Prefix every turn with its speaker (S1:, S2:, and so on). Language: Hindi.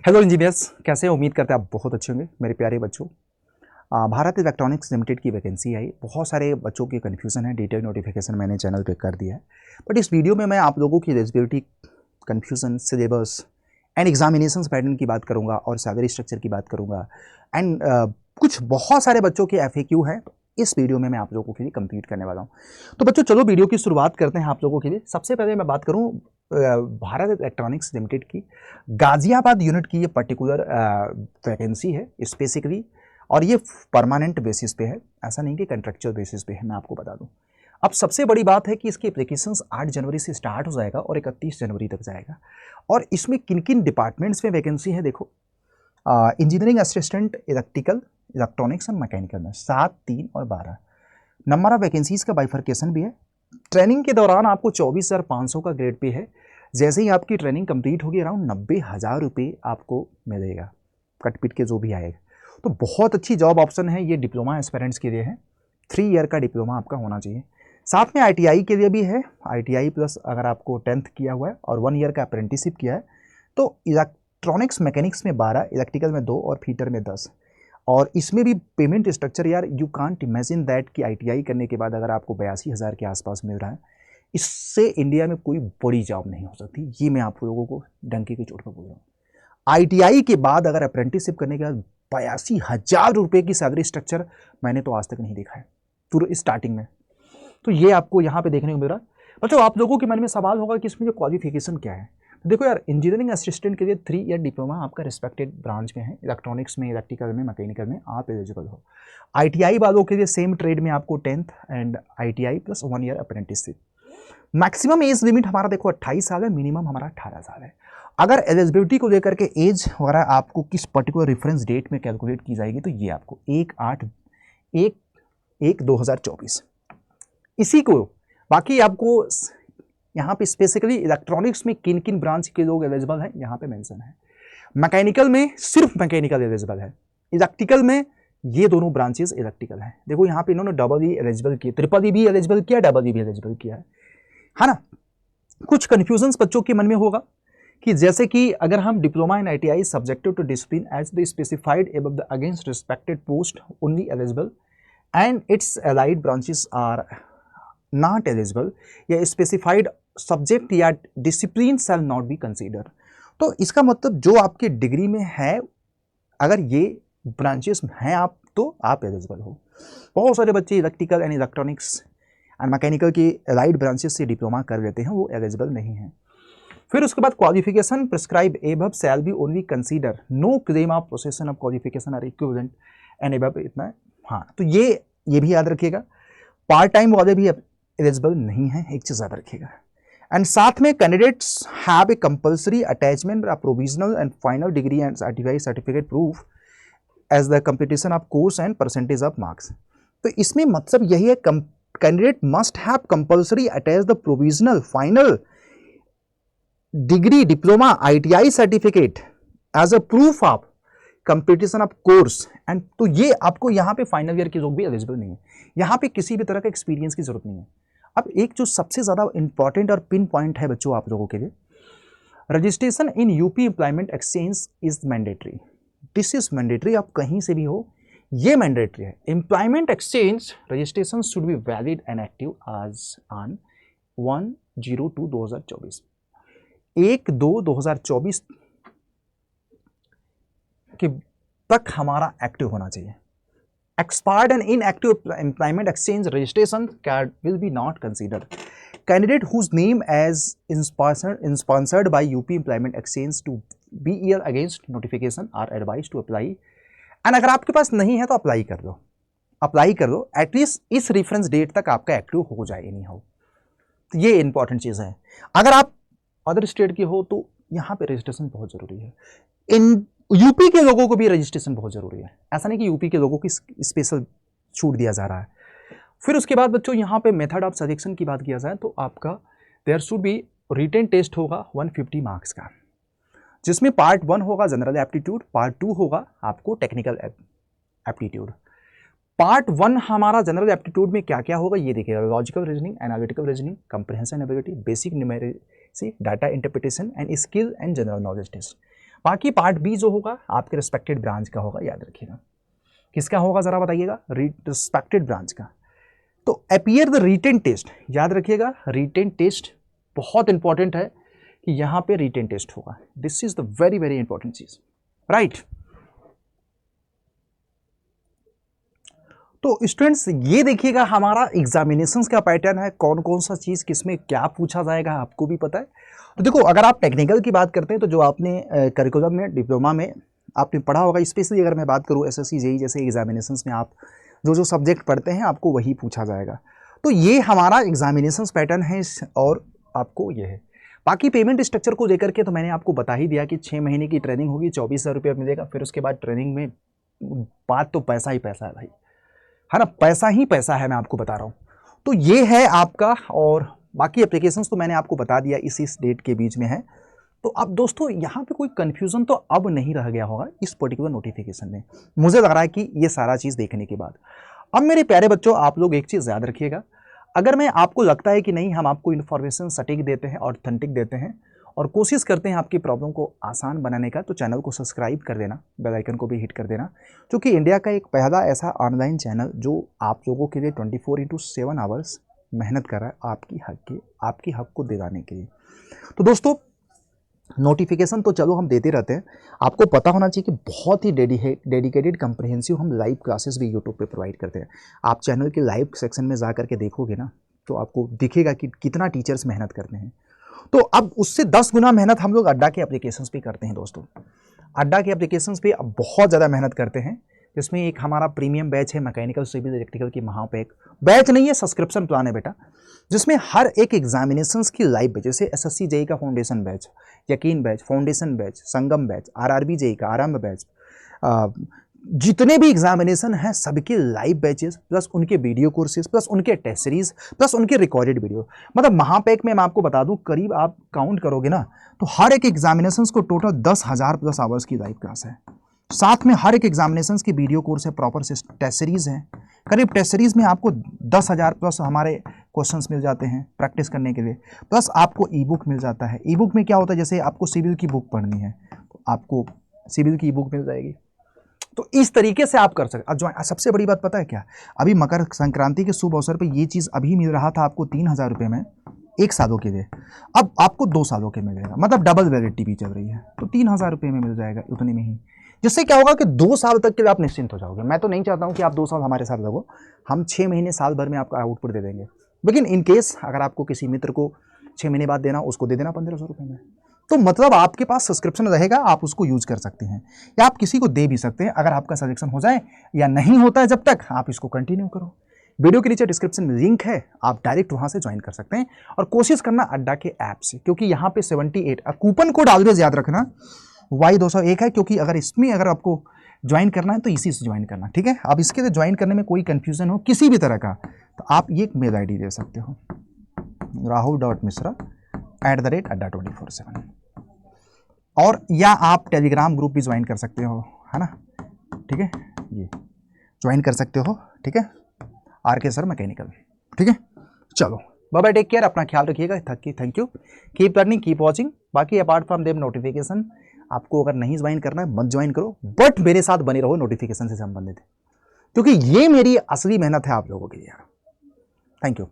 S1: हेलो इंजीनियर्स, कैसे हैं? उम्मीद करते हैं आप बहुत अच्छे होंगे मेरे प्यारे बच्चों। भारत इलेक्ट्रॉनिक्स लिमिटेड की वैकेंसी आई। बहुत सारे बच्चों की कन्फ्यूज़न है, डिटेल नोटिफिकेशन मैंने चैनल पे कर दिया है। बट इस वीडियो में मैं आप लोगों की eligibility, confusion, syllabus and examination pattern की बात करूंगा और सैलरी स्ट्रक्चर की बात करूंगा एंड कुछ बहुत सारे बच्चों के FAQ हैं। इस वीडियो में मैं आप लोगों के लिए कंप्लीट करने वाला हूं। तो बच्चों चलो वीडियो की शुरुआत करते हैं आप लोगों के लिए। सबसे पहले मैं बात करूं भारत इलेक्ट्रॉनिक्स लिमिटेड की गाजियाबाद यूनिट की। ये पर्टिकुलर वैकेंसी है स्पेसिकली, और ये परमानेंट बेसिस पे है, ऐसा नहीं कि कॉन्ट्रेक्चुअल बेसिस पे है। मैं आपको बता दूं, अब सबसे बड़ी बात है कि इसकी एप्लीकेशंस 8 जनवरी से स्टार्ट हो जाएगा और 31 जनवरी तक जाएगा। और इसमें किन किन डिपार्टमेंट्स में वैकेंसी है देखो। Engineering assistant electrical, electronics and mechanical में 7, 3 और 12 नंबर ऑफ वैकेंसीज का बाइफर्केशन भी है। ट्रेनिंग के दौरान आपको 24,500 का ग्रेड पे है। जैसे ही आपकी ट्रेनिंग कंप्लीट होगी अराउंड 90,000 रुपये आपको मिलेगा, कट पिट के जो भी आएगा। तो बहुत अच्छी जॉब ऑप्शन है ये। डिप्लोमा एस्पिरेंट्स के लिए है, 3 ईयर का डिप्लोमा आपका होना चाहिए। साथ में ITI के लिए भी है। ITI प्लस अगर आपको 10th किया हुआ है और 1 ईयर का अप्रेंटिसशिप किया है तो इलेक्ट्रॉनिक्स मैकेनिक्स में 12, इलेक्ट्रिकल में 2 और फीटर में 10। और इसमें भी पेमेंट स्ट्रक्चर यार, यू कांट इमेजिन दैट कि ITI करने के बाद अगर आपको 82,000 के आसपास मिल रहा है, इससे इंडिया में कोई बड़ी जॉब नहीं हो सकती। ये मैं आप लोगों को डंके की चोट पर बोल रहा हूँ। ITI के बाद अगर अप्रेंटिसशिप करने के बाद 82,000 रुपये की सैलरी स्ट्रक्चर मैंने तो आज तक नहीं देखा है पूरे स्टार्टिंग में। तो ये आपको यहाँ पे देखने को मिल रहा है। बच्चों आप लोगों के मन में सवाल होगा कि इसमें जो क्वालिफिकेशन क्या है। तो देखो यार, इंजीनियरिंग असिस्टेंट के लिए 3 ईयर डिप्लोमा आपका रिस्पेक्टेड ब्रांच में है, इलेक्ट्रॉनिक्स में, इलेक्ट्रिकल में, मैकेनिकल में आप एलिजिबल हो। ITI वालों के लिए सेम ट्रेड में आपको 10th and ITI plus 1 year apprenticeship. Maximum age limit हमारा देखो 28 साल है, मिनिमम हमारा 18 साल है। अगर एलिजिबिलिटी को लेकर के एज वगैरह आपको किस पर्टिकुलर रेफरेंस डेट में कैलकुलेट की जाएगी तो ये आपको 1/8/2024 इसी को। बाकी आपको यहाँ पे स्पेसिकली इलेक्ट्रॉनिक्स में किन किन ब्रांच के लोग एलिजिबल हैं यहाँ पे मेंशन है। मैकेनिकल में सिर्फ मैकेनिकल एलिजिबल है, इलेक्ट्रिकल में ये दोनों ब्रांचेस इलेक्ट्रिकल हैं। देखो यहाँ पे इन्होंने डबल ई एलिजिबल किया, ट्रिपल ई भी एलिजिबल किया, डबल ई भी एलिजिबल किया है ना। कुछ कंफ्यूजन बच्चों के मन में होगा कि जैसे कि अगर हम diploma in ITI subjective to discipline as the specified above the against respected post only eligible and its allied branches are not eligible, या स्पेसिफाइड सब्जेक्ट या discipline shall not be consider. तो इसका मतलब जो आपके डिग्री में है, अगर ये ब्रांचेस हैं आप तो आप एलिजिबल हो। बहुत सारे बच्चे electrical and electronics and mechanical की एलाइड ब्रांचेस से डिप्लोमा कर लेते हैं, वो एलिजिबल नहीं है। फिर उसके बाद qualification prescribe above shall be only consider, no claim of possession of qualification or equivalent and above इतना है। हाँ, तो ये भी याद रखिएगा। पार्ट टाइम वाले भी एलिजिबल नहीं है, एक चीज याद रखिएगा। एंड साथ में candidates have a compulsory attachment provisional and final degree and certificate proof as the competition of course and percentage of marks. तो इसमें मतलब यही है, candidate must have compulsory attach the provisional final degree diploma ITI certificate as a proof of competition of course and. तो ये आपको यहाँ पे फाइनल ईयर के लोग भी एलिजिबल नहीं है, यहाँ पे किसी भी तरह का एक्सपीरियंस की जरूरत नहीं है। अब एक जो सबसे ज्यादा इंपॉर्टेंट और पिन पॉइंट है बच्चों आप लोगों के लिए, registration in UP employment exchange is mandatory. This is mandatory, आप कहीं से भी हो ये मैंडेटरी है। Employment exchange registration should be valid and active आज ऑन 1/02/2024, 1/2/2024 के तक हमारा एक्टिव होना चाहिए। Expired and inactive employment exchange registration card will be not considered. Candidate whose name as sponsored by UP Employment Exchange to be year against notification are advised to apply. And अगर आपके पास नहीं है तो अप्लाई कर दो, अप्लाई कर दो, एटलीस्ट इस रेफरेंस डेट तक आपका एक्टिव हो जाए एनी हाउ। तो ये इंपॉर्टेंट चीज़ है। अगर आप अदर स्टेट के हो तो यहाँ पे रजिस्ट्रेशन बहुत जरूरी है। इन यूपी के लोगों को भी रजिस्ट्रेशन बहुत जरूरी है, ऐसा नहीं कि यूपी के लोगों की स्पेशल छूट दिया जा रहा है। फिर उसके बाद बच्चों यहाँ पे मेथड ऑफ सिलेक्शन की बात किया जाए तो आपका there should be written test होगा 150 मार्क्स का, जिसमें पार्ट 1 होगा जनरल एप्टीट्यूड, पार्ट 2 होगा आपको टेक्निकल एप्टीट्यूड। पार्ट 1 हमारा जनरल एप्टीट्यूड में क्या क्या होगा ये देखिएगा, logical reasoning, analytical reasoning, comprehension ability, basic numeracy, data interpretation and skill and general knowledge test. बाकी पार्ट बी जो होगा आपके रिस्पेक्टेड ब्रांच का होगा, याद रखिएगा। किसका होगा जरा बताइएगा? रिस्पेक्टेड ब्रांच का। तो अपीयर द रिटेन टेस्ट, याद रखिएगा रिटेन टेस्ट बहुत इंपॉर्टेंट है कि यहां पे रिटेन टेस्ट होगा। This is the very very important चीज, राइट। तो स्टूडेंट्स ये देखिएगा हमारा एग्जामिनेशंस का पैटर्न है, कौन कौन सा चीज किसमें क्या पूछा जाएगा आपको भी पता है। तो देखो अगर आप टेक्निकल की बात करते हैं तो जो आपने करिकुलम में डिप्लोमा में आपने पढ़ा होगा, स्पेशली अगर मैं बात करूँ एसएससी जेईई जैसे एग्जामिनेशंस में आप जो जो सब्जेक्ट पढ़ते हैं आपको वही पूछा जाएगा। तो ये हमारा एग्जामिनेशंस पैटर्न है और आपको ये है। बाकी पेमेंट स्ट्रक्चर को लेकर के तो मैंने आपको बता ही दिया कि 6 महीने की ट्रेनिंग होगी, 24,000 रुपया मिलेगा। फिर उसके बाद ट्रेनिंग में बात तो पैसा ही पैसा है भाई, है ना, पैसा ही पैसा है, मैं आपको बता रहा हूँ। तो ये है आपका, और बाकी एप्लीकेशंस तो मैंने आपको बता दिया इस डेट के बीच में है। तो अब दोस्तों यहाँ पे कोई कंफ्यूजन तो अब नहीं रह गया होगा इस पर्टिकुलर नोटिफिकेशन में, मुझे लग रहा है कि ये सारा चीज़ देखने के बाद। अब मेरे प्यारे बच्चों आप लोग एक चीज़ याद रखिएगा, अगर मैं आपको लगता है कि नहीं हम आपको इन्फॉर्मेशन सटीक देते हैं, ऑथेंटिक देते हैं और कोशिश करते हैं आपकी प्रॉब्लम को आसान बनाने का, तो चैनल को सब्सक्राइब कर देना, बेल आइकन को भी हिट कर देना, क्योंकि इंडिया का एक पहला ऐसा ऑनलाइन चैनल जो आप लोगों के लिए 24/7 आवर्स मेहनत कर रहा है आपकी हक को दिलाने के लिए। तो दोस्तों नोटिफिकेशन तो चलो हम देते रहते हैं, आपको पता होना चाहिए कि बहुत ही डेडिकेटेड कम्प्रहेंसिव हम लाइव क्लासेस भी यूट्यूब पे प्रोवाइड करते हैं। आप चैनल के लाइव सेक्शन में जा करके देखोगे ना तो आपको दिखेगा कि कितना टीचर्स मेहनत करते हैं। तो अब उससे 10 गुना मेहनत हम लोग अड्डा के एप्लीकेशंस पे करते हैं दोस्तों। अड्डा के एप्लीकेशंस पे अब बहुत ज़्यादा मेहनत करते हैं, जिसमें एक हमारा प्रीमियम बैच है मैकेनिकल सिविल इलेक्ट्रिकल की, वहाँ पे एक बैच नहीं है सब्सक्रिप्शन प्लान है बेटा, जिसमें हर एक एग्जामिनेशंस की लाइव बैच, जैसे एसएससी जेईई का फाउंडेशन बैच, यकीन बैच, फाउंडेशन बैच, संगम बैच, आरआरबी जेईई का आरंभ बैच, जितने भी एग्जामिनेशन हैं सबके लाइव बैचेस प्लस उनके वीडियो कोर्सेज प्लस उनके टेस्ट सीरीज प्लस उनके रिकॉर्डेड वीडियो, मतलब महापैक में मैं आपको बता दूं करीब आप काउंट करोगे ना तो हर एक एग्जामिनेशंस को टोटल 10,000 प्लस आवर्स की लाइव क्लास है। साथ में हर एक एग्जामिनेशंस की वीडियो कोर्स है, प्रॉपर टेस्ट सीरीज है। करीब टेस्ट सीरीज में आपको 10,000 प्लस हमारे क्वेश्चंस मिल जाते हैं प्रैक्टिस करने के लिए, प्लस आपको ई बुक मिल जाता है। ई बुक में क्या होता है, जैसे आपको सिविल की बुक पढ़नी है तो आपको सिविल की ई बुक मिल जाएगी। तो इस तरीके से आप कर सकते। अब सबसे बड़ी बात पता है क्या, अभी मकर संक्रांति के शुभ अवसर पर ये चीज़ अभी मिल रहा था आपको 3,000 रुपये में 1 सालों के लिए, अब आपको 2 सालों के मिल जाएगा, मतलब डबल वैलिडिटी भी चल रही है, तो 3,000 रुपये में मिल जाएगा उतने में ही, जिससे क्या होगा कि 2 साल तक के लिए आप निश्चिंत हो जाओगे। मैं तो नहीं चाहता हूँ कि आप 2 साल हमारे साथ लगो, हम 6 महीने साल भर में आपका आउटपुट दे देंगे, लेकिन इन केस अगर आपको किसी मित्र को 6 महीने बाद देना, उसको दे देना 1,500 रुपये में। तो मतलब आपके पास सब्सक्रिप्शन रहेगा, आप उसको यूज कर सकते हैं या आप किसी को दे भी सकते हैं, अगर आपका सिलेक्शन हो जाए या नहीं होता है जब तक आप इसको कंटिन्यू करो। वीडियो के नीचे डिस्क्रिप्शन में लिंक है, आप डायरेक्ट वहां से ज्वाइन कर सकते हैं और कोशिश करना अड्डा के ऐप से, क्योंकि यहाँ पे 78 कूपन कोड ऑलवेज याद रखना Y201 है, क्योंकि अगर आपको ज्वाइन करना है तो इसी से ज्वाइन करना, ठीक है। अब इसके लिए ज्वाइन करने में कोई कंफ्यूजन हो किसी भी तरह का तो आप ये मेल ID दे सकते हो rahul.misra@adda247 और या आप टेलीग्राम ग्रुप भी ज्वाइन कर सकते हो, है ना, ठीक है, ये ज्वाइन कर सकते हो, ठीक है, RK सर मैकेनिकल, ठीक है। चलो बाय बाय, टेक केयर, अपना ख्याल रखिएगा, thank you, keep learning, keep watching. बाकी अपार्ट फ्रॉम देम नोटिफिकेशन आपको अगर नहीं ज्वाइन करना है मत ज्वाइन करो, बट मेरे साथ बने रहो नोटिफिकेशन से संबंधित, क्योंकि ये मेरी असली मेहनत है आप लोगों के लिए। Thank you.